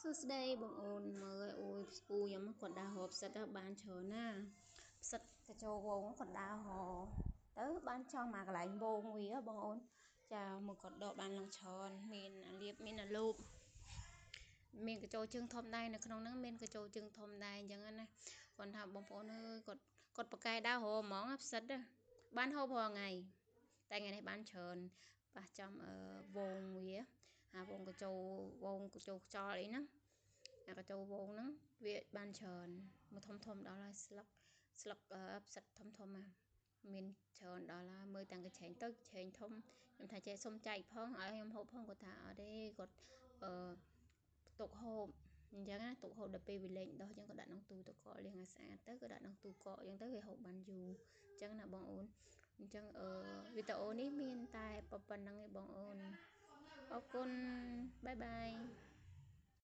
សួស្តីបងអូនមើលអូយពូខ្ញុំគាត់ដើរហូបសិតបានច្រើនណាសិតកញ្ចោវងគាត់ដើរហោទៅបានចង់មកកន្លែងវងវាបងអូនចាមកគាត់ដកបានឡើងច្រើនមានអាលៀបមានអាលូបមានកញ្ចោជើងធំដែរនៅក្នុងហ្នឹងមានកញ្ចោជើងធំដែរអញ្ចឹងណាគាត់ថាបងប្អូនអើយគាត់ប្រកែដើរហោហ្មងផ្សិតបានហូបរាល់ថ្ងៃតែថ្ងៃនេះបានច្រើនប៉ះចំវងវាវងកញ្ចោវងកញ្ចោខ្យល់អីហ្នឹងអាកញ្ចោវងហ្នឹងវាបានច្រើនមកធំដល់ហើយស្លឹកផ្សិតធំមានច្រើនដល់ហើយមើលតាំងកញ្ឆេងទៅកញ្ឆេងធំខ្ញុំថាចេះសុំចែកផងឲ្យខ្ញុំហូបផងគាត់ថាអត់ទេគាត់ទុកហូបអញ្ចឹងណាទុកហូបដល់ពេលវាលែងដោះអញ្ចឹងក៏ដាក់ក្នុងទូទឹកកកលាងឲ្យស្អាតទៅក៏ដាក់ក្នុងទូកកអញ្ចឹងទៅវាហូបបានយូរអញ្ចឹងណាបងអូនអញ្ចឹងវីដេអូនេះមានតែប៉ុណ្្នឹងឯងបងអូនអរគុណបាយបាយ